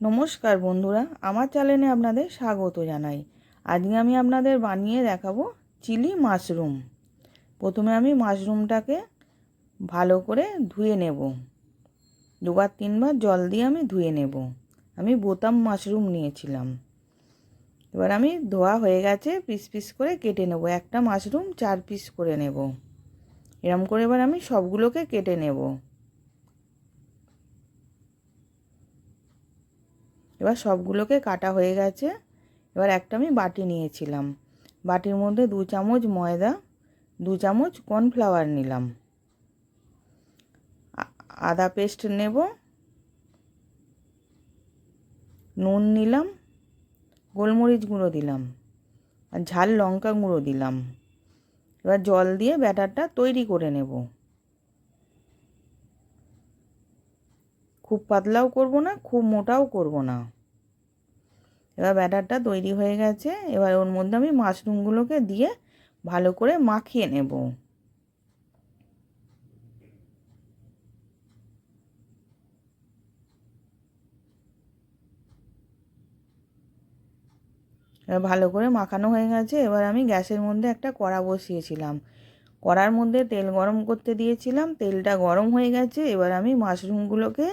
নমস্কার বন্ধুরা, আমার চ্যানেলে আপনাদের স্বাগত জানাই। আজকে আমি আপনাদের বানিয়ে দেখাবো চিলি মাশরুম। প্রথমে আমি মাশরুমটাকে ভালো করে ধুয়ে নেব। দুবার তিনবার জল দিয়ে আমি ধুয়ে নেব। আমি বোতাম মাশরুম নিয়েছিলাম। এবার আমি ধোয়া হয়ে গেছে, পিস পিস করে কেটে নেব। একটা মাশরুম 4 পিস করে নেব। এরকম করে এবার আমি সবগুলোকে কেটে নেব। এবার সবগুলোকে কাটা হয়ে গেছে। এবার একটা আমি বাটি নিয়েছিলাম। বাটির মধ্যে 2 চামচ ময়দা, 2 চামচ কর্নফ্লাওয়ার নিলাম, আদা পেস্ট নেব, নুন নিলাম, গোলমরিচ গুঁড়ো দিলাম, আর ঝাল লঙ্কা গুঁড়ো দিলাম। এবার জল দিয়ে ব্যাটারটা তৈরি করে নেব। খুব পাতলাও করব না, খুব মোটাও করব না। এবার ব্যাটারটা তৈরি হয়ে গেছে। এবার ওর মধ্যে আমি মাশরুমগুলোকে দিয়ে ভালো করে মাখিয়ে নেব। এবার ভালো করে মাখানো হয়ে গেছে। এবার আমি গ্যাসের মধ্যে একটা কড়া বসিয়েছিলাম। কড়ার মধ্যে তেল গরম করতে দিয়েছিলাম। তেলটা গরম হয়ে গেছে। এবার আমি মাশরুমগুলোকে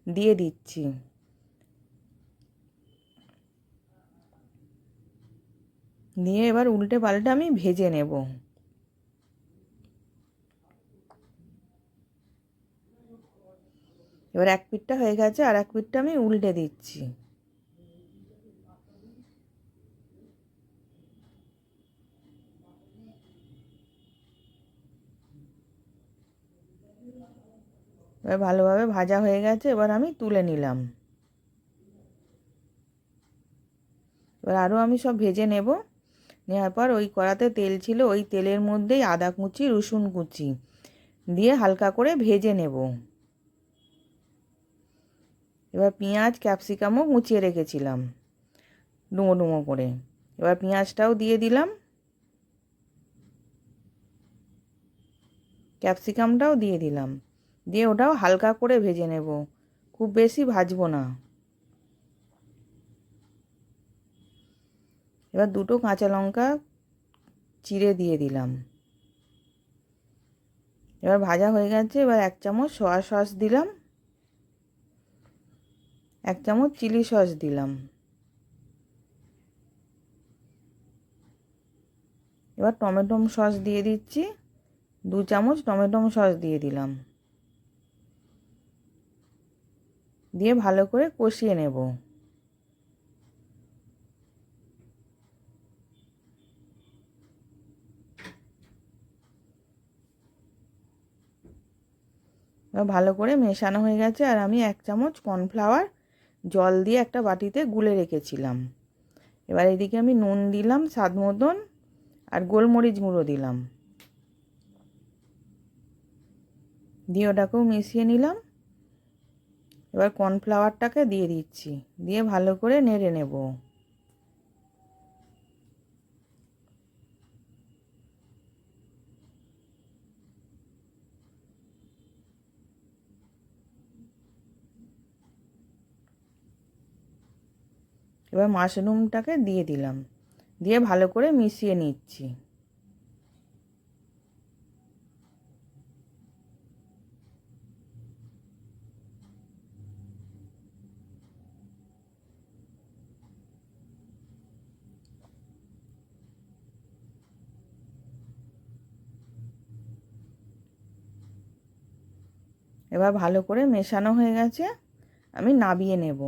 দিয়ে দিচ্ছি। দিয়ে এবার উল্টে পাল্টে আমি ভেজে নেব। এবার এক পিঠটা হয়ে গেছে, আর এক পিঠটা আমি উল্টে দিচ্ছি। এবার ভালোভাবে ভাজা হয়ে গেছে। এবার আমি তুলে নিলাম। এবার আরও আমি সব ভেজে নেব। নেওয়ার পর ওই কড়াতে তেল ছিল, ওই তেলের মধ্যেই আদা কুচি, রসুন কুচি দিয়ে হালকা করে ভেজে নেব। এবার পেঁয়াজ ক্যাপসিকামও কুচিয়ে রেখেছিলাম ডুমো ডুমো করে। এবার পেঁয়াজটাও দিয়ে দিলাম, ক্যাপসিকামটাও দিয়ে দিলাম। দিয়ে ওটাও হালকা করে ভেজে নেব, খুব বেশি ভাজবো না। এবার 2টো কাঁচা লঙ্কা চিড়ে দিয়ে দিলাম। এবার ভাজা হয়ে গেছে। এবার 1 চামচ সয়া সস দিলাম, 1 চামচ চিলি সস দিলাম। এবার টমেটো সস দিয়ে দিচ্ছি, 2 চামচ টমেটো সস দিয়ে দিলাম। দিয়ে ভালো করে কষিয়ে নেব। এবার ভালো করে মেশানো হয়ে গেছে। আর আমি 1 চামচ কর্নফ্লাওয়ার জল দিয়ে একটা বাটিতে গুলে রেখেছিলাম। এবার এদিকে আমি নুন দিলাম স্বাদ মতন, আর গোলমরিচ গুঁড়ো দিলাম। দিয়ে ওটাকেও মিশিয়ে নিলাম। এবার কর্নফ্লাওয়ারটাকে দিয়ে দিচ্ছি, দিয়ে ভালো করে নেড়ে নেব। এবার মাশরুমটাকে দিয়ে দিলাম, দিয়ে ভালো করে মিশিয়ে নিচ্ছি। এবার ভালো করে মেশানো হয়ে গেছে, আমি নামিয়ে নেব।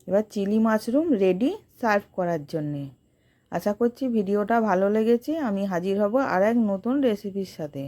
এবার চিলি মাশরুম রেডি সার্ভ করার জন্যে। আশা করছি ভিডিওটা ভালো লেগেছে। আমি হাজির হব আর এক নতুন রেসিপির সাথে।